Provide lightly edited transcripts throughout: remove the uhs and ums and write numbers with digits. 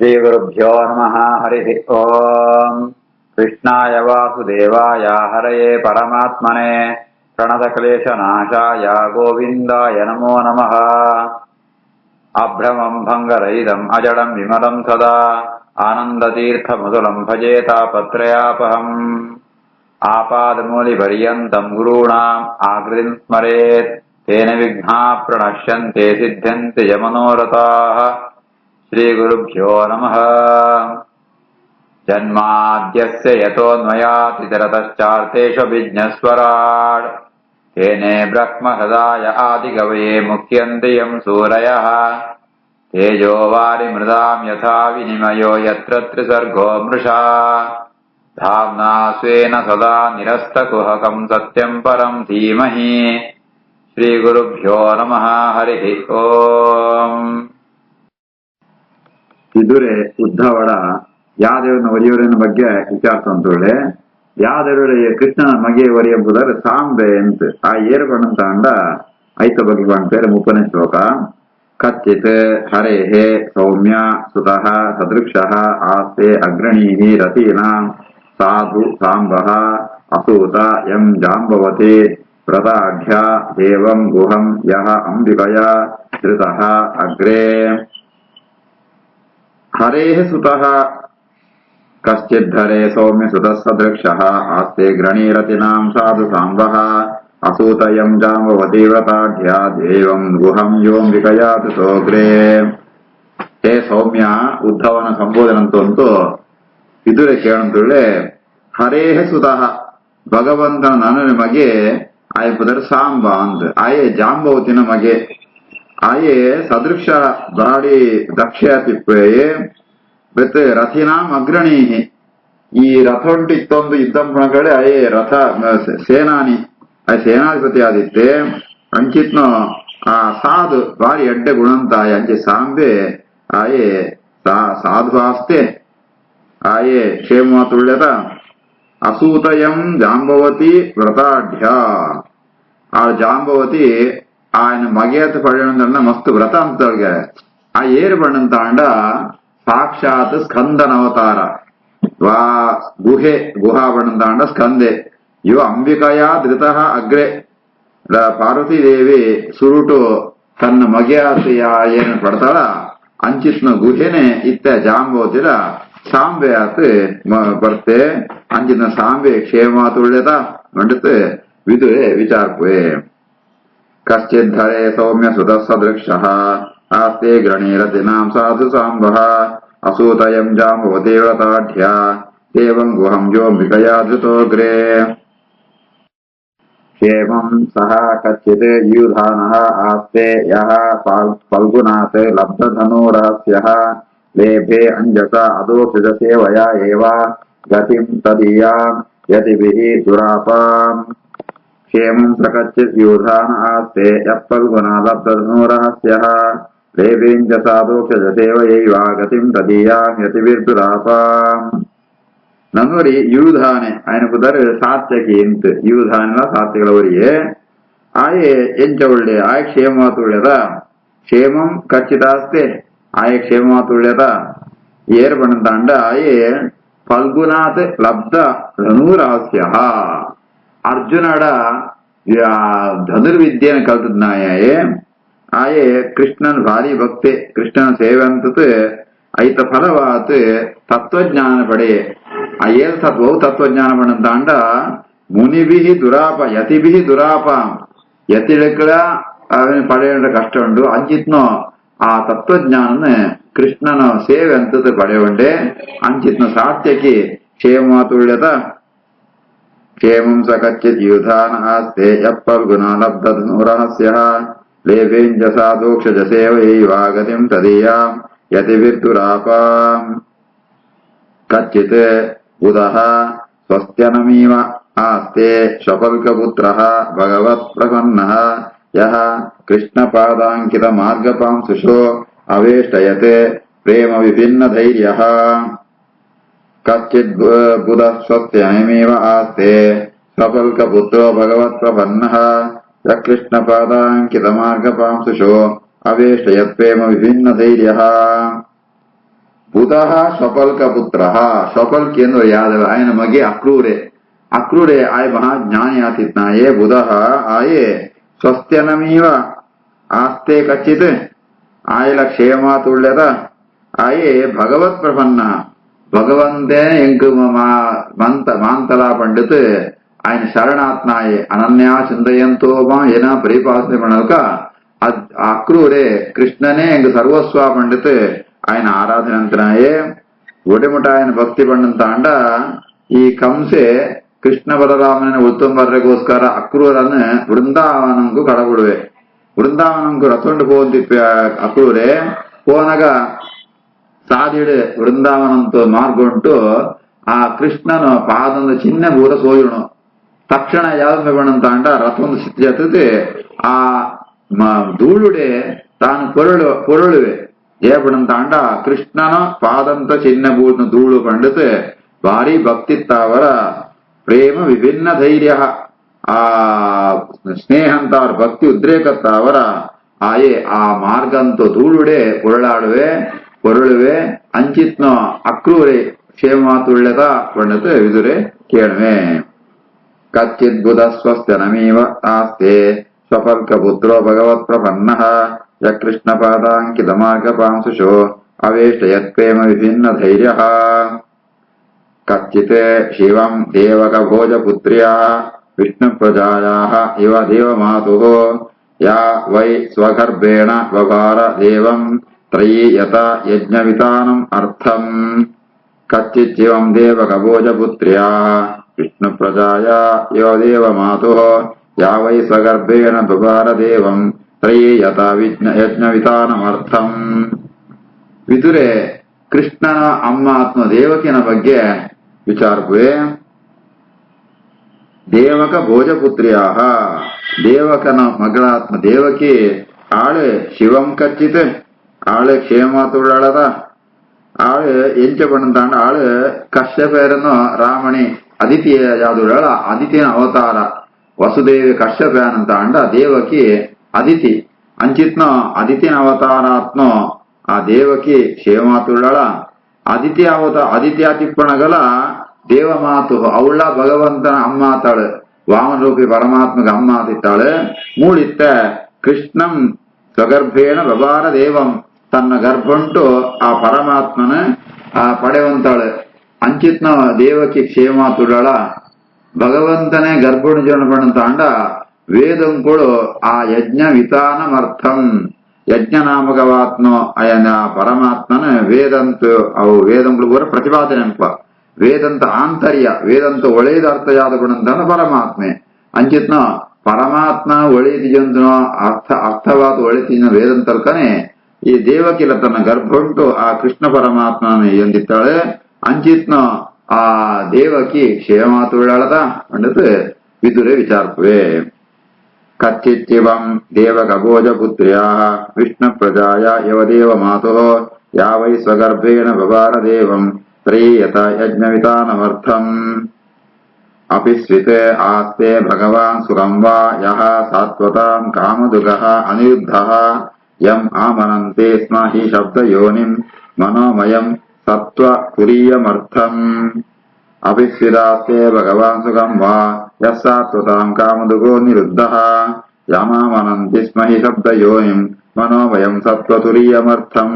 श्रीगुरुभ्यो नमः। हरिः ओम्। कृष्णाय वासुदेवाय हरये परमात्मने प्रणतक्लेशनाशाय गोविन्दाय नमो नमः। अभ्रमं भङ्गरहितम् अजडं विमलं सदा आनन्दतीर्थमधुरं भजे तापत्रयापहम्। आपादमूलिपर्यन्तं गुरूणाम् आकृतिं स्मरेत् तेन विघ्नाः प्रणश्यन्ते सिद्ध्यन्ति च मनोरथाः। श्रीगुरुभ्यो नमः। जन्माद्यस्य यतोऽन्वयातितरतश्चार्थेष्वभिज्ञस्वराट् तेने ब्रह्महृदाय आदिकवये मुह्यन्ति यं सूरयः। तेजो वारिमृदां यथा विनिमयो यत्र त्रिसर्गो मृषा धाम्ना स्वेन सदा निरस्तकुहकं सत्यं परं धीमहि। श्रीगुरुभ्यो नमः। हरिः ओम्. ಇದುರೆ ಉದ್ಧವಳ ಯಾದವನ ಒಲಿಯವರನ ಬಗ್ಗೆ ವಿಚಾರಿಸಂತೇಳಿ ಯಾದವರ ಕೃಷ್ಣನ ಮಗೆ ಒರಿ ಎಂಬುದರ ಸಾಂಬೆ ಅಂತ ಆ ಏರ್ಪಣಂತ ಅಂಡ ಐತ ಭಗವಾನ್ ಪೇರು ಮುಪ್ಪನೇ ಶ್ಲೋಕ. ಕಚ್ಚಿತ್ ಹರೇಹೇ ಸೌಮ್ಯ ಸುತಃ ಸದೃಕ್ಷಃ ಆಸ್ತೆ ಅಗ್ರಣೀಹಿ ರತೀನಾಂ ಸಾಧು ಸಾಂಬಃ ಅಸೂತ ಯಂ ಜಾಂಬವತಿ ವ್ರತಾಢ್ಯ ದೇವಂ ಗುಹಂ ಯಃ ಅಂಬಿಕಯ ಧೃತಃ ಅಗ್ರೇ. हरेः सुतः कश्चिद्धरे सौम्य सुतः सदृक्षः आस्ते ग्रणीरतिनां साधु सांबः असूतयं जाम्बवती व्रताढ्या देवं गुहं योऽम्बिकया धृतोऽग्रे. ಹೇ ಸೌಮ್ಯ ಉದ್ಧವನ ಸಂಬೋಧನಂತೂ ಇದುರೆ ಕೇಳಂತೇಳಿ ಹರೇಹ ಸುತಃ ಭಗವಂತನ ನನ್ನ ಮಗೆ ಆಯ ಪದರ ಸಾಂಬ ಅಂದ್ ಆಯೇ ಜಾಂಬವತಿನ ಮಗೆ ಆಯೇ ಸದೃಕ್ಷ ಬಾಡಿ ದಕ್ಷ ತಿಪ್ಪೆ ಬತ್ ರಥಿನಾಂ ಅಗ್ರಣೀಹಿ ಈ ರಥ ಉಂಟು ಇತ್ತೊಂದು ಯುದ್ಧಂಪಣ ಕಡೆ ಆಯೇ ರಥ ಸೇನಾನಿ ಆ ಸೇನಾಧಿಪತಿ ಆದಿತ್ತೆ ಅಂಚಿತ್ನೋ ಆ ಸಾಧು ಬಾರಿ ಎಡ್ಡೆ ಗುಣಂತಾಯ ಅಂಚೆ ಸಾಂಬೆ ಆಯೇ ಸಾಧು ಆಸ್ತೆ ಆಯೇ ಕ್ಷೇಮ ತುಳ್ಯದ ಅಸೂತಯಂ ಜಾಂಬವತಿ ವ್ರತಾಢ್ಯ ಆ ಜಾಂಬವತಿ ఆయన మగేత పడిన మస్తు వ్రత అంతగా ఆ ఏరు పడినంత అండ సాక్షాత్ స్కందన అవతార వా ಗುಹೆ ಗುಹಾ ಪಡಿనంత ಅಂಡ ಸ್ಕಂದೆ ಇವ ಅಂಬಿಕಯ ಧೃತ ಅಗ್ರೆ ಪಾರ್ವತೀದೇವಿ ಸುರುಟು ತನ್ನ ಮಗೆಯಾತಿಯ ಏನು ಪಡ್ತಾಳ ಅಂಚಿತ್ನ ಗುಹೆನೆ ಇತ್ತ ಜಾಂಬೋತಿರ ಸಾಂಬೆ ಆತ್ ಬರ್ತೆ ಅಂಚಿನ ಸಾಂಬೆ ಕ್ಷೇಮ ತುಳ್ಯತ ಮಂಡತ್ ವಿದುರೆ ವಿಚಾರಪುವೆ. कश्चिद्धरे सौम्य सुतः सदृक्षः आस्ते ग्रणीरतिनां साधु सांबः असूतयं जाम्बवती व्रताढ्या देवं गुहं योऽम्बिकया धृतोऽग्रे. क्षेमं सः कच्चित् युधानः आस्ते यः फल्गुनात् लब्धधनुरहस्यः लेभे अञ्जसा अदोक्षज सेवया एव गतिं तदीयां यतिभिः दुरापाम्. क्षेमं प्रकच्चित् युधान आस्ते यत्फल्गुना लब्धधनुरहस्यः लेभेञ्जसादोक्षज सेवयैव गतिं तदीयां यतिभिर्दुरापाम्. ನನ್ನೂರಿ ಯೂಧಾನೆ ఆయన ಕುದರ್ ಸಾತ್ಯಕಿ ಅಂತ ಯೂಧಾನ ಸಾತ್ಯಗಳವರಿಗೆ ಆಯೆ ಎಂಚ ಒಳ್ಳೆ ಆಯ ಕ್ಷೇಮ ತುಳ್ಯದ ಕ್ಷೇಮಂ ಖಚಿತಾಸ್ತೆ ಆಯ ಕ್ಷೇಮ ತುಳ್ಯದ ಏರ್ ಬಣ್ಣಂತಾಂಡ ಆಯೆ ಫಲ್ಗುನಾತ್ ಲಬ್ಧ ಧನುರಹಸ್ಯ ಅರ್ಜುನಡ ಧನುರ್ವಿದ್ಯೆನ ಕಲ್ತದ್ನಾಯೇ ಆಯೆ ಕೃಷ್ಣನ್ ಭಾರಿ ಭಕ್ತೆ ಕೃಷ್ಣನ ಸೇವೆ ಅಂತತ್ ಐತ ಫಲವಾತ್ ತತ್ವಜ್ಞಾನ ಪಡೆ ಆ ಏನ್ ಬಹು ತತ್ವಜ್ಞಾನ ಪಡಂತಾಂಡ ಮುನಿಭಿ ದುರಾಪ ಯತಿಭಿ ದುರಾಪ ಯತಿಗಳ ಪಡೆಯ ಕಷ್ಟ ಉಂಟು ಅಂಚಿತ್ನೋ ಆ ತತ್ವಜ್ಞಾನ ಕೃಷ್ಣನ ಸೇವೆ ಅಂತದ್ ಪಡೆಯುಂಡೆ ಅಂಚಿತ್ನ ಸಾತ್ಯಕಿ ಕ್ಷೇಮ ತುಳ್ಯತ. क्षेमं स कच्चित् युधान आस्ते यत्फल्गुना लब्धधनुरहस्यः लेभेञ्जसादोक्षज सेवयैव गतिं तदीयां यतिभिर्दुरापाम्. कच्चित् बुधः स्वस्त्यनमीव आस्ते शपल्कपुत्रः भगवत्प्रपन्नः यः कृष्णपादाङ्कितमार्गपांसुषो अवेष्टयत् प्रेमविभिन्नधैर्यः. कच्चित् बुधः स्वस्त्यनमेव आस्ते स्वपल्कपुत्रो भगवत्प्रपन्नः यः कृष्णपादाङ्कितमार्गपांसुषो अवेष्टयत् प्रेम विभिन्नधैर्यः. బుధః స్వపల్క పుత్రః స్వపల్కి ಎಂದು ಯಾದವ ఆయన ಮಗೆ ಅಕ್ರೂರೆ ಆಯ ಮಹಾಜ್ಞಾನಿ ಆತಿತ್ನಾಯೇ ಬುಧಃ ಆಯೇ ಸ್ವಸ್ತ್ಯನಮೀವ ಆಸ್ತೆ ಕಚ್ಚಿತ್ ಆಯಲ ಕ್ಷೇಮಾತುಳ್ಯದ ಆಯೇ ಭಗವತ್ ಪ್ರಪನ್ನ ಭಗವಂತೇ ಎಂಕು ಮಾಂತಲಾ ಪಂಡಿತ್ ఆయన శరణాత్నాయే అనన్యా చింతయంతోమా ఏన పరిపాలన పడక అక్రూరే కృష్ణనే ఎంగ సర్వస్వ పండిత్ ఆయన ಆರಾಧನಂತನಾಯೇ ಒಡೆಮುಟ ఆయన ಭಕ್ತಿ ಪಂಡಂತ ಅಂಡ ಈ ಕಂಸೆ ಕೃಷ್ಣ ಬಲರಾಮನ ಉಳ್ತಂಬರ್ರೆಗೋಸ್ಕರ ಅಕ್ರೂರನ್ನು ವೃಂದಾವನಂಕು ಕಡಬಿಡುವೆ ವೃಂದಾವನಂಕು ರಥೊಂಡು ಪೋಂದಿಪ್ಪ ಅಕ್ರೂರೆ ಪೋನಗ ಸಾದಿಡು ವೃಂದಾವನಂತು ಮಾರ್ಗುಂಟು ಆ ಕೃಷ್ಣನ ಪಾದಂದ ಚಿನ್ನ ಬೂರ ಸೋಯುಣು ತಕ್ಷಣ ಯಾವ್ದು ಬೇಣಂತ ಅಂಡ ರಥೊಂದು ಸ್ಥಿತಿ ಜೊತೆ ಆ ಧೂಳುಡೆ ತಾನು ಪೊರಳುವೆ ಏಪಣಂತ ಅಂಡ ಕೃಷ್ಣನ ಪಾದಂತ ಚಿನ್ನ ಬೂರ್ನ ಧೂಳು ಪಂಡಿತ್ ಭಾರಿ ಭಕ್ತಿತ್ತಾವರ ಪ್ರೇಮ ವಿಭಿನ್ನ ಧೈರ್ಯ ಆ ಸ್ನೇಹಂತಾವರ ಭಕ್ತಿ ಉದ್ರೇಕತ್ತಾವರ ಆಯೇ ಆ ಮಾರ್ಗಂತೂ ಧೂಳುಡೆ ಪೊರಳುವೆ ಅಂಚಿತ್ನ ಅಕ್ರೂರೆ ಕ್ಷೇಮಾತುಳ್ಯದ ಪಂಡಿತ್ ವಿದುರೆ ಕೇಳುವೆ ಕಚ್ಚಿದ್ ಬುಧ ಸ್ವಸ್ತ್ಯನಮೀವ ಆಸ್ತೆ ಸ್ವಪಲ್ಕ ಪುತ್ರೋ ಭಗವತ್ ಪ್ರಪನ್ನಃ ಯಕೃಷ್ಣ ಪಾದಾಂಕಿತ ಮಾರ್ಗಪಾಂಸುಷೋ ಅವೇಷ್ಟಯತ್ ಪ್ರೇಮ ವಿಭಿನ್ನ ಧೈರ್ಯ ಕಚ್ಚಿತ್ ಶಿವಂ ದೇವಕ ಭೋಜಪುತ್ರ್ಯಾ ವಿಷ್ಣು ಪ್ರಜಾಯಾಃ ಇವ ದೇವಮಾತುಃ ಯಾ ವೈ ಸ್ವಗರ್ಭೇಣ ಬಭಾರ ದೇವಂ ತ್ರಯೀ ಯತ ಯಜ್ಞವಿತಾನಂ ಅರ್ಥಂ ಕಚ್ಚಿತ್ ಶಿವಂ ದೇವಕ ಭೋಜಪುತ್ರ್ಯಾ ವಿಷ್ಣು ಪ್ರಜಾಯಾ ಇವ ದೇವಮಾತುಃ ಯಾ ವೈ ಸ್ವಗರ್ಭೇಣ ಬಭಾರ ದೇವಂ ತ್ರಯೀ ಯತ ಯಜ್ಞವಿತಾನಮರ್ಥಂ ವಿದುರೆ ಕೃಷ್ಣನ ಅಮ್ಮ ಆತ್ಮ ದೇವಕಿನ ಬಗ್ಗೆ ವಿಚಾರಪುವೆ ದೇವಕ ಭೋಜಪುತ್ರ್ಯಾ ದೇವಕನ ಮಗಳಾತ್ಮ ದೇವಕಿ ಆಳು ಶಿವಂ ಕಚ್ಚಿತ್ ಆಳು ಕ್ಷೇಮಾತುಳ್ಳಳದ ಆಳು ಎಂಚ ಪಣ್ಣಂತಾಂಡ ಆಳು ಕಶ್ಯಪೇರನ್ನು ರಾಮಣಿ ಅದಿತಿ ಯಾದುಳ ಅದಿತಿನ ಅವತಾರ ವಸುದೇವಿ ಕಶ್ಯಪೇನಂತ ಅಂಡ ದೇವಕಿ ಅದಿತಿ ಅಂಚಿತ್ನ ಅದಿತಿನ ಅವತಾರಾತ್ಮ ಆ ದೇವಕಿ ಕ್ಷೇಮಾತುಳ್ಳಳ ಅದಿತ್ಯ ತಿಪ್ಪಣಗಲ ದೇವಮಾತು ಅವಳ ಭಗವಂತನ ಅಮ್ಮ ಆತಾಳು ವಾಮನ ರೂಪಿ ಪರಮಾತ್ಮಗ ಅಮ್ಮ ಆತಿತ್ತಾಳು ಮೂಡಿತ್ತ ಕೃಷ್ಣಂ ಸ್ವಗರ್ಭೇಣ ಬಭಾರ ದೇವಂ ತನ್ನ ಗರ್ಭಂಟು ಆ ಪರಮಾತ್ಮನ ಆ ಪಡೆವಂತಾಳು ಅಂಚಿತ್ನ ದೇವಕಿ ಕ್ಷೇಮಾತುಳ್ಳಳ ಭಗವಂತನೇ ಗರ್ಭಣು ಜೀವನ ಪಡಂತ ಅಂಡ ವೇದಂಕೊಳು ಆ ಯಜ್ಞ ವಿತಾನಮರ್ಥಂ ಯಜ್ಞನಾಮಕವಾತ್ಮ ಅಯನ ಪರಮಾತ್ಮನ ವೇದಂತ ಅವು ವೇದಂಗಳು ಪೂರ ಪ್ರತಿಪಾದನೆ ಅನ್ಪ ವೇದಂತ ಆಂತರ್ಯ ವೇದಂತ ಒಳ್ಳೆಯದ ಅರ್ಥಯಾದ ಗುಣಂತ ಪರಮಾತ್ಮೆ ಅಂಚಿತ್ನ ಪರಮಾತ್ಮ ಒಳ್ಳೆಯದಿ ಜಂತನೋ ಅರ್ಥವಾದ ಒಳಿತಿನ ವೇದಂತರ್ಕನೆ ಈ ದೇವಕಿಲ ತನ್ನ ಗರ್ಭಂಟು ಆ ಕೃಷ್ಣ ಪರಮಾತ್ಮನ ಎಂದಿತ್ತಾಳೆ ಅಂಚಿತ್ನ ಆ ದೇವಕಿ ಕ್ಷೇಮಾತುಳ್ಳಳದ ಪಂಡಿತ್ ವಿದುರೆ ವಿಚಾರಪುವೆ ಕಚ್ಚಿಚ್ಚಿವಂ ದೇವಕ ಭೋಜಪುತ್ರ್ಯಾ ವಿಷ್ಣು ಪ್ರಜಾಯ ಯವದೇವ ಮಾತುಃ ಯಾ ವೈ ಸ್ವಗರ್ಭೇಣ ಬಭಾರ ದೇವಂ ತ್ರಯೀಯತ ಯಜ್ಞವಿತಾನಮರ್ಥಂ ಅಪಿ ಸ್ವಿತ್ ಆಸ್ತೆ ಭಗವಾನ್ ಸುಖಂ ವಾ ಯಃ ಸಾತ್ವತಾಂ ಕಾಮದುಗಃ ಅನಿರುದ್ಧಃ ಯಂ ಆಮನಂತೆ ಸ್ಮ ಹಿ ಶಬ್ದಯೋನಿಂ ಮನೋಮಯಂ ಸತ್ವ ತುರೀಯಮರ್ಥಂ ಅಪಿ ಸ್ವಿದಾಸ್ತೆ ಭಗವಾನ್ ಸುಖಂ ವಾ ಯಃ ಸಾತ್ವತಾಂ ಕಾಮದುಗೋ ನಿರುದ್ಧಃ ಯಮಾಮನಂತಿ ಸ್ಮ ಹಿ ಶಬ್ದಯೋನಿಂ ಮನೋಮಯಂ ಸತ್ವ ತುರೀಯಮರ್ಥಂ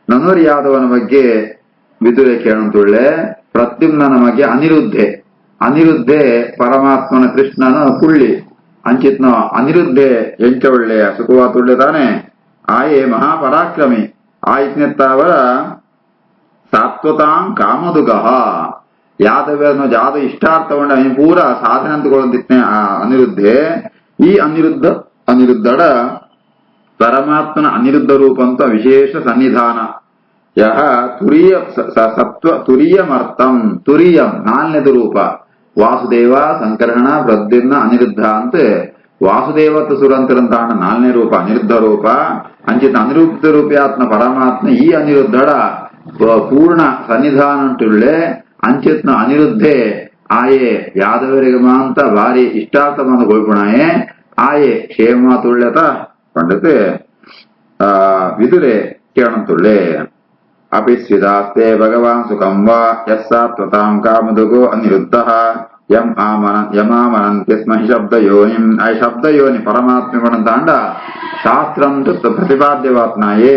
ನನೂರಿ ಯಾದವನ ಬಗ್ಗೆ ವಿದುರೆ ಕೇಳಂತುಳ್ಳೆ ಪ್ರದ್ಯುಮ್ನ ಬಗ್ಗೆ ಅನಿರುದ್ಧೆ ಪರಮಾತ್ಮನ ಕೃಷ್ಣನ ಪುಳ್ಳಿ ಅಂಚಿತ್ನ ಅನಿರುದ್ಧೆ ಎಂಚ ಒಳ್ಳೆಯ ಸುಖವಾತುಳ್ಳೆ ತಾನೆ ಆಯೇ ಮಹಾಪರಾಕ್ರಮಿ ಆಯ್ತನೆತ್ತಾವರ ಸಾತ್ವತಾಂ ಕಾಮದುಗಃ ಯಾದವ್ಯನು ಯಾದ ಇಷ್ಟಾರ್ಥಗೊಂಡ ಅವನು ಪೂರ ಸಾಧನೆ ಅಂತಗೊಳ್ದಿತ್ನೆ ಆ ಅನಿರುದ್ಧೆ ಈ ಅನಿರುದ್ಧಡ ಪರಮಾತ್ಮನ ಅನಿರುದ್ಧ ರೂಪ ಅಂತ ವಿಶೇಷ ಸನ್ನಿಧಾನ ಯಹ ತುರಿಯ ಸತ್ವ ತುರಿಯಮರ್ಥಂ ತುರಿಯಂ ನಾಲ್ನೇದು ರೂಪ ವಾಸುದೇವ ಸಂಕರ್ಷಣ ಪ್ರದ್ಯುಮ್ನ ಅನಿರುದ್ಧ ಅಂತ ವಾಸುದೇವತ ಸುರಂತರಂತ ನಾಲ್ನೇ ರೂಪ ಅನಿರುದ್ಧ ರೂಪ ಅಂಚಿತ ಅನಿರುದ್ಧ ರೂಪಿಯಾತ್ಮ ಪರಮಾತ್ಮ ಈ ಅನಿರುದ್ಧಡ ಪೂರ್ಣ ಸನ್ನಿಧಾನ ಉಂಟುಳ್ಳೆ ಅಂಚಿತ್ನ ಅನಿರುದ್ಧೆ ಆಯೆ ಯಾದವರಿಗೆ ಮಾಂತ ಭಾರಿ ಇಷ್ಟಾರ್ಥ ಬಂದು ಗೊಳ್ಪುಣಾಯೆ ಆಯೆ ಕ್ಷೇಮ ತುಳ್ಯತ ಪಂಡಿತ್ ವಿದುರೆ ಕೇಳಂತುಳ್ಳೆ. ಅಪಿ ಸ್ವಿದಾಸ್ತೆ ಭಗವಾನ್ ಸುಖಂ ವಾ ಯಸ್ಸಾತ್ವತಾಂ ಕಾಮದುಗೋ ಅನಿರುದ್ಧಃ ಯಮಾಮನಂತೆ ಸ್ಮ ಹಿ ಶಬ್ದಯೋನಿಂ. ಆ ಶಬ್ದಯೋನಿ ಪರಮಾತ್ಮಗಳಂತಾಂಡ ಶಾಸ್ತ್ರಂ ಪ್ರತಿಪಾದ್ಯವಾತ್ನಾಯೇ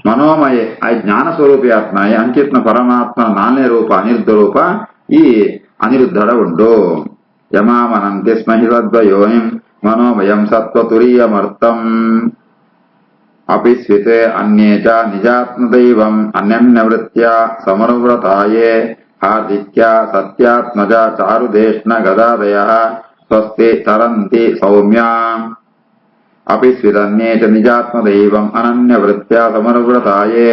ಮನೋಮಯೇ ಆ ಜ್ಞಾನ ಸ್ವರೂಪಿ ಆತ್ನಾಯೇ ಅಂಚಿತ್ನ ಪರಮಾತ್ಮ ನಾನೇ ರೂಪ ಅನಿರುದ್ಧ ರೂಪ ಈ ಅನಿರುದ್ಧರ ಉಂಟು. ಯಮಾಮನಂತೆ ಸ್ಮ ಹಿ ಶಬ್ದಯೋನಿಂ ಮನೋಮಯಂ ಸತ್ವತುರೀಯಮರ್ಥಂ. ಅಪಿ ಸ್ವಿತೆ ಅನ್ಯೇ ಚ ನಿಜಾತ್ಮದೈವಂ ಅನ್ಯನ್ಯವೃತ್ಯ ಸಮನುವ್ರತಾಯೇ ಹಾರ್ದಿಕ್ಯ ಸತ್ಯಾತ್ಮಜ ಚಾರುದೇಷ್ಣ ಗದಾದಯಃ ಸ್ವಸ್ತಿ ಚರಂತಿ ಸೌಮ್ಯಾ. ಅಪಿ ಸ್ವಿದನ್ಯೇ ಚ ನಿಜಾತ್ಮದೈವಂ ಅನನ್ಯವೃತ್ಯ ಸಮನುವ್ರತಾಯೇ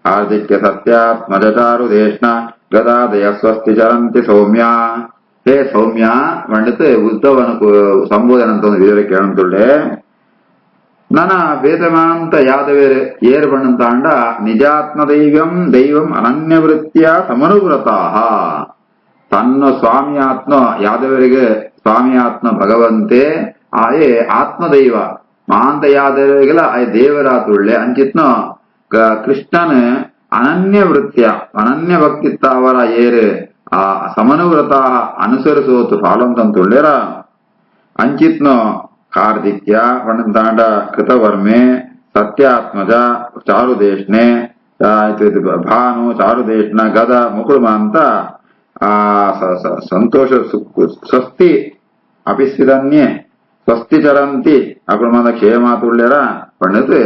ಹಾರ್ದಿಕ್ಯ ಸತ್ಯಾತ್ಮಜ ಚಾರುದೇಷ್ಣ ಗದಾದಯ ಸ್ವಸ್ತಿ ಚರಂತಿ ಸೌಮ್ಯಾ. ಹೇ ಸೌಮ್ಯ ಪಂಡಿತ್ ಉದ್ಧವನ ಸಂಬೋಧನೆ ಅಂತ ಒಂದು ವಿಡಿಯೋ ಕೇಳಂತುಳ್ಳೆ. ನನ್ನ ಬೇತಮಾಂತ ಯಾದವೇರು ಏರ್ ಬಣ್ಣಂತಾಂಡ ನಿಜಾತ್ಮ ದೈವಂ ಅನನ್ಯವೃತ್ತಿಯ ಸಮನುವ್ರತಾಹ. ತನ್ನ ಸ್ವಾಮಿ ಆತ್ಮ ಯಾದವರಿಗೆ ಸ್ವಾಮಿ ಆತ್ಮ ಭಗವಂತೆ ಆಯೇ ಆತ್ಮದೈವ ಮಾಂತ ಯಾದವರಿಗೆಲ್ಲ ಆಯ್ ದೇವರಾತುಳ್ಳೆ ಅಂಚಿತ್ನ ಕೃಷ್ಣನ ಅನನ್ಯವೃತ್ಯ ಅನನ್ಯ ಭಕ್ತಿತ್ತ ಅವರ ಏರು ಆ ಸಮನುವ್ರತ ಅನುಸರಿಸೋತು ಪಾಲಂತಂತುಳ್ಳೆರ ಅಂಚಿತ್ನ ಕಾರ್ದಿಕ್ಯ ಪಣಂತಾಂಡ ಕೃತವರ್ಮೆ ಸತ್ಯಾತ್ಮಜ ಚಾರುದೇಶ್ನೆ ಭಾನು ಚಾರುದೇಶ್ನ ಗದ ಮುಕುಳುಮ ಅಂತ ಆ ಸಂತೋಷ ಸ್ವಸ್ತಿ ಅಪಿಸ್ವಿದನ್ಯೆ ಸ್ವಸ್ತಿ ಚರಂತಿ ಅಕುಳಮದ ಕ್ಷೇಮಾತುಳ್ಳೆರ ಪಂಡಿತ್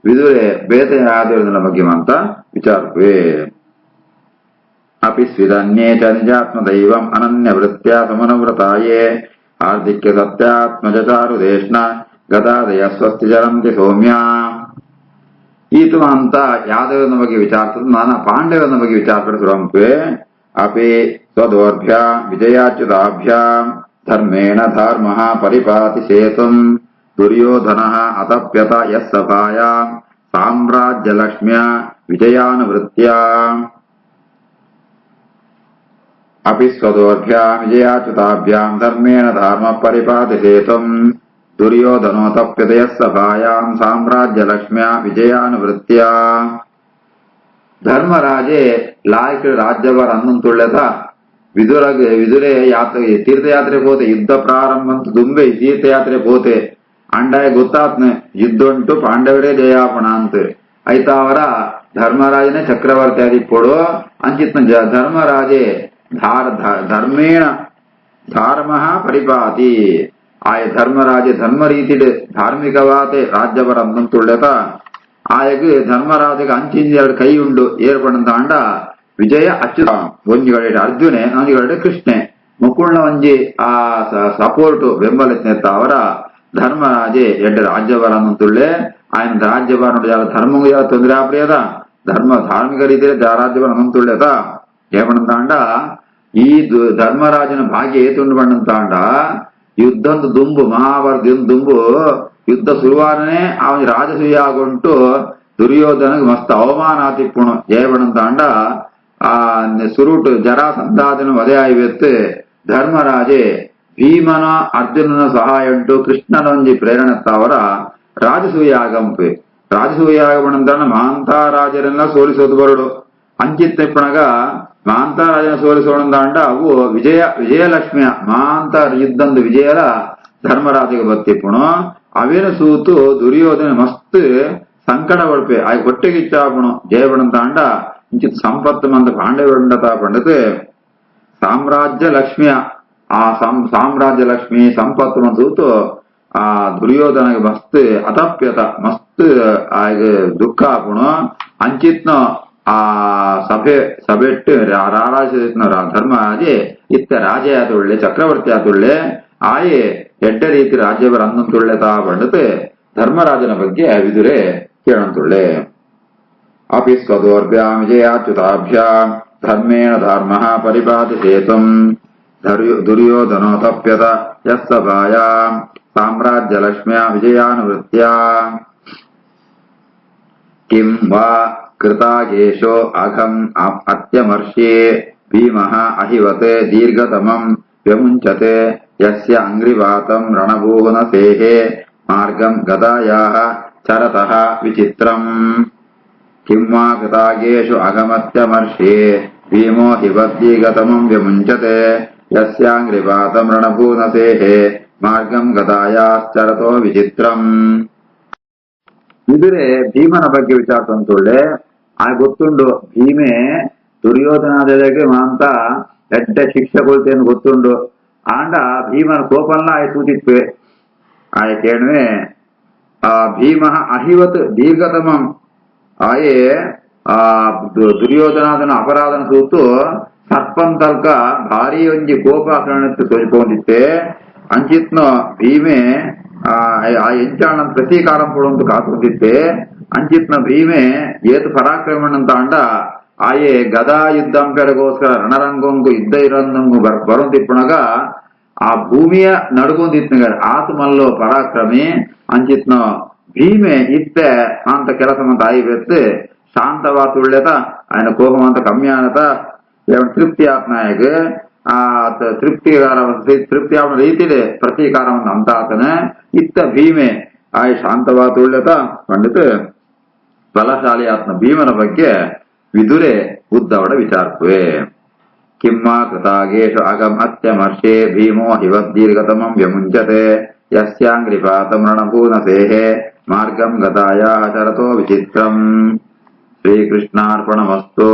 ವಿದುರೆ ಬೇತೆ ಆದಿನ ಬಗ್ಗೆ ಅಂತ ವಿಚಾರವೇ. ಅಪಿಸ್ವಿದನ್ಯೇ ಚ ನಿಜಾತ್ಮದೈವಂ ಅನನ್ಯವೃತ್ಯ ಸಮನುವ್ರತಾಯೇ ಹಾರ್ದಿಕ್ಯ ಸತ್ಯಾತ್ಮಜ ಚಾರುದೇಶ್ನ ಗದಾದಯ ಸ್ವಸ್ತಿ ಚರಂತಿ ಸೌಮ್ಯ. ಈತು ಅಂತ ಯಾದವನ ಬಗ್ಗೆ ವಿಚಾರ್ತದ ನಾನಾ ಪಾಂಡವನ ಬಗ್ಗೆ ವಿಚಾರಪಡಿಸುವಂಪೆ. ಅಪಿ ಸ್ವದೋರ್ಭ್ಯಾಂ ವಿಜಯಾಚ್ಯುತಾಭ್ಯಾಂ ಧರ್ಮೇಣ ಧರ್ಮಃ ಪರಿಪಾತಿ ಸೇತುಂ ದುರ್ಯೋಧನಃ ಅತಪ್ಯತ ಯಸ್ ಸಭಾಯಾಂ ಸಾಮ್ರಾಜ್ಯಲಕ್ಷ್ಮ್ಯ ವಿಜಯಾನುವೃತ್ತ್ಯಾ. ಅಪಿ ಸ್ವದೋರ್ಭ್ಯಾಂ ವಿಜಯಾಚ್ಯುತಾಭ್ಯಾಂ ಧರ್ಮೇಣ ಧರ್ಮ ಪರಿಪಾತಿ ಸೇತುಂ ದುರ್ಯೋಧನೋ ತಪ್ಯತ ಯಸ್ ಸಭಾಯಾಂ ಸಾಮ್ರಾಜ್ಯಲಕ್ಷ್ಮ್ಯ ವಿಜಯಾನುವೃತ್ತ್ಯಾ. ಧರ್ಮರಾಜೆ ಲಾಯ್ಕ ರಾಜ್ಯಭರ ಅನ್ನಂತುಳ್ಳೆತ ವಿದುರೆ ಯಾತ್ರೆ ತೀರ್ಥಯಾತ್ರೆ ಪೋತೆ ಯುದ್ಧ ಪ್ರಾರಂಭ ಅಂತ ದುಂಬೆ ತೀರ್ಥಯಾತ್ರೆ ಪೋತೆ ಅಂಡಾಯ ಗೊತ್ತಾತ್ನ ಯುದ್ಧ ಉಂಟು ಪಾಂಡವರೇ ಜಯಾಪಣ ಅಂತ ಐತಾವರ ಧರ್ಮರಾಜನೇ ಚಕ್ರವರ್ತಿ ಆದಿಪ್ಪೋಡು ಅಂಚಿತ್ನ ಧರ್ಮರಾಜೆ ಧರ್ಮೇಣ ಧಾರ್ಮಃ ಪರಿಪಾತಿ ಆಯ ಧರ್ಮರಾಜೆ ಧರ್ಮ ರೀತಿಡ್ ಧಾರ್ಮಿಕವಾತೆ ರಾಜ್ಯಭರ ಅನ್ನಂತುಳ್ಳೆತ ಆಯಗೆ ಧರ್ಮರಾಜಗೆ ಅಂಚಿಂದ ಎರಡು ಕೈ ಉಂಡು ಏರ್ಪಡಂತಾಂಡ ವಿಜಯ ಅಚ್ಯುತ ಒಂಜಿಗಡೆ ಅರ್ಜುನೆ ಒಂಜಿಗಡೆ ಕೃಷ್ಣೆ ಮುಕುಳ್ನ ಒಂಜಿ ಆ ಸಪೋರ್ಟ್ ಬೆಂಬಲಿತ ಅವರ ಧರ್ಮರಾಜೆ ಎಡ್ಡ ರಾಜ್ಯಭಾರ ಅನ್ನಂತುಳ್ಳೆ ఆయన ರಾಜ್ಯಭಾರ ನೋಡಿ ಧರ್ಮ ತೊಂದರೆ ಆಪ್ರಿಯದ ಧಾರ್ಮಿಕ ರೀತಿಯಲ್ಲಿ ರಾಜ್ಯಭಾರ ಅನ್ನಂತುಳ್ಳೆದ ಏಪಣಂತಾಂಡ ಈ ಧರ್ಮರಾಜನ ಭಾಗ್ಯ ಏತುಂಡು ಬಣ್ಣಂತಾಂಡ ಯುದ್ಧಂದು ದುಂಬು ಮಹಾಭಾರತ ದುಂಬು ಯುದ್ಧ ಶುರುವಾರನೆ ಅವನ ರಾಜಸೂಯ ಆಗುಂಟು ದುರ್ಯೋಧನಗೆ ಮಸ್ತ್ ಅವಮಾನ ಆತಿಪ್ಪುಣು ಜಯಬಣಂತಾಂಡ ಆ ಸುರುಟು ಜರಾಸಂಧಾದನ ವಧೆ ಆಯ್ವೆತ್ತು ಧರ್ಮರಾಜೆ ಭೀಮನ ಅರ್ಜುನನ ಸಹಾಯ ಉಂಟು ಕೃಷ್ಣನೊಂಜಿ ಪ್ರೇರಣೆತ್ತಾವರ ರಾಜಸೂಯ ಆಗಂಪೆ ರಾಜಸೂಯ ಆಗಬಣಂತಾಂಡ ಮಾಂತಾರಾಜರೆಲ್ಲ ಸೋಲಿಸೋದು ಬರಡು ಅಂಚಿತ್ತಿಪ್ಪಣಗ ಮಾಂತಾರಾಜನ ಸೋಲಿಸೋಣಂದಾಂಡ ಅವು ವಿಜಯಲಕ್ಷ್ಮಿಯ ಮಾಂತ ಯುದ್ಧಂದು ವಿಜಯರ ಧರ್ಮರಾಜಗೆ ಬತ್ತಿಪ್ಪುಣು ಅವೇನು ಸೂತು ದುರ್ಯೋಧನ ಮಸ್ತ್ ಸಂಕಟ ಪಡ್ಪೆ ಆ ಹೊಟ್ಟೆಗಿಚ್ಚಾಪುಣು ಜಯಬಣಂತಾಂಡ ಇಂಚಿತ್ ಸಂಪತ್ತು ಮಂದ ಪಾಂಡವಂಡತ ಪಂಡತ್ ಸಾಮ್ರಾಜ್ಯ ಲಕ್ಷ್ಮಿಯ ಆ ಸಾಮ್ರಾಜ್ಯ ಲಕ್ಷ್ಮಿ ಸಂಪತ್ತು ಮಂದ ಸೂತು ಆ ದುರ್ಯೋಧನಗೆ ಮಸ್ತ್ ಅತಪ್ಯತ ಮಸ್ತ್ ಆಗ ದುಃಖ ಆಪುಣು ಅಂಚಿತ್ನ ಆ ಸಭೆಟ್ಟು ರಾರಾಜಿನ ಧರ್ಮರಾಜೆ ಇತ್ತ ರಾಜ ಆತುಳ್ಳೆ ಚಕ್ರವರ್ತಿ ಆತುಳ್ಳೆ ಆಯೆ ಎಡ್ಡ ರೀತಿ ರಾಜ್ಯಭರ ಅನ್ನಂತುಳ್ಳೆತ ಪಂಡತ್ ಧರ್ಮರಾಜನ ಬಗ್ಗೆ ವಿದುರೆ ಕೇಳಂತುಳ್ಳೆ. ಅಪಿ ಸ್ವದೋರ್ಭ್ಯಾಂ ವಿಜಯಾಚ್ಯುತಾಭ್ಯಾಂ ಧರ್ಮೇಣ ಧರ್ಮಃ ಪರಿಪಾತಿ ಸೇತುಂ ದುರ್ಯೋಧನೋ ತಪ್ಯತ ಯಸ್ ಸಭಾಯಾಂ ಸಾಮ್ರಾಜ್ಯಲಕ್ಷ್ಮ್ಯ ವಿಜಯಾನುವೃತ್ತ್ಯಾ. ಕಿಂ ವಾ ಕೃತಾಗೇಶೋ ಅಘಂ ಅತ್ಯಮರ್ಷ್ಯೇ ಭೀಮಃ ಅಹಿವತೆ ದೀರ್ಘತಮಂ ವ್ಯಮುಂಚತೆ ಯಸ್ಯ ಅಂಗ್ರಿವಾತಂ ರಣಭೂವನ ಸೇಹೆ ಮಾರ್ಗಂ ಗದಾಯಾಃ ಚರತಃ ವಿಚಿತ್ರಂ. ಕಿಮ್ಮಾ ಕೃತಾಗೇಶು ಅಗಮತ್ಯಮರ್ಷಿ ಭೀಮೋ ಹಿಬದ್ದೀಗತಮಂ ವ್ಯಮುಂಚತೆ ಯಸ್ಯಾಂಗ್ರಿಪಾತಂ ರಣಭೂನಸೇಹೆ ಮಾರ್ಗಂ ಗದಾಯಾಶ್ಚರತೋ ವಿಚಿತ್ರಂ. ಇದ್ರೆ ಭೀಮನ ಬಗ್ಗೆ ವಿಚಾರಿಸಂತೊಳ್ಳೆ ಗೊತ್ತುಂಡು. ಭೀಮೆ ದುರ್ಯೋಧನಾದಕ್ಕೆ ಅಂತ పెద్ద శిక్ష కొలితేను ಗೊತ್ತುಂಡು. ಆಂಡ ಭೀಮನ ಕೋಪಲ್ಲ ಆಯ್ತೂತಿಪ್ಪೆ ಆಯ್ತೇಣುವೆ ಭೀಮ ಅಹಿವತ್ ದೀರ್ಘತಮಂ ಆಯೇ ದುರ್ಯೋಧನಾದನ ಅಪರಾಧನ ಸೂತು ಸರ್ಪಂತಲ್ಕ ಭಾರಿ ಒಂಜಿ ಕೋಪಾಕರಣಕ್ಕೆ ತೋಚಿಕೊಂಡಿತ್ತೆ. ಅಂಚಿತ್ನ ಭೀಮೆ ಆ ಎಂಚಾಣ ಪ್ರತೀಕಾರಂ ಕೊಡುವಂತ ಕಾತುಕೊಂಡಿತ್ತೆ. ಅಂಚಿತ್ನ ಭೀಮೆ ಏತು ಪರಾಕ್ರಮಣ ಅಂತ ಅಂಡ ಆಯೇ ಗದಾ ಯುದ್ಧಂ ಪೆಡಗೋಸ್ಕರ ರಣರಂಗಂಗು ಯುದ್ಧ ಇರಂಗಂಗು ಬರುತ್ತಿಪ್ಪಣಗ ಆ ಭೂಮಿಯ ನಡ್ಗೊಂದಿತ್ನಗ ಆತು ಮಲ್ಲೋ ಪರಾಕ್ರಮಿ ಅಂಚಿತ್ನ ಭೀಮೆ ಇತ್ತೆ ಅಂತ ಕೆಲಸ ಮಂತ ಆಯಿ ಬೆತ್ತು ಶಾಂತವಾತ ಉಳ್ಳೆತ ఆయన కోపం అంత కమ్మి అనత తృప్తి ఆత్నాయక ఆ తృప్తి ఆవన ರೀತಿಲೆ ಪ್ರತೀಕಾರಂ ಅಂತ ಆತನ ಇತ್ತ ಭೀಮೆ ಆಯ ಶಾಂತವಾತ ಉಳ್ಳೆತ ಪಂಡಿತ ಬಲಶಾಲಿ ಆತ್ಮ ಭೀಮನ ಬಗ್ಗೆ ವಿದುರೆ ಉದ್ದವಡ ವಿಚಾರಪುವೆ. ಕಿಮ್ಮಾ ಕೃತಾಗೇಶು ಅಗಮತ್ಯಮರ್ಷೆ ಭೀಮೋ ಹಿವದ್ದೀರ್ಘತಮಂ ವ್ಯಮುಂಚತೆ ಯಸ್ಯಾಂಗ್ರಿಪಾತಂ ರಣಭೂನಸೇಹೆ ಮಾರ್ಗಂ ಗದಾಯಾಃ ಚರತೋ ವಿಚಿತ್ರಂ. ಶ್ರೀಕೃಷ್ಣಾರ್ಪಣಮಸ್ತು.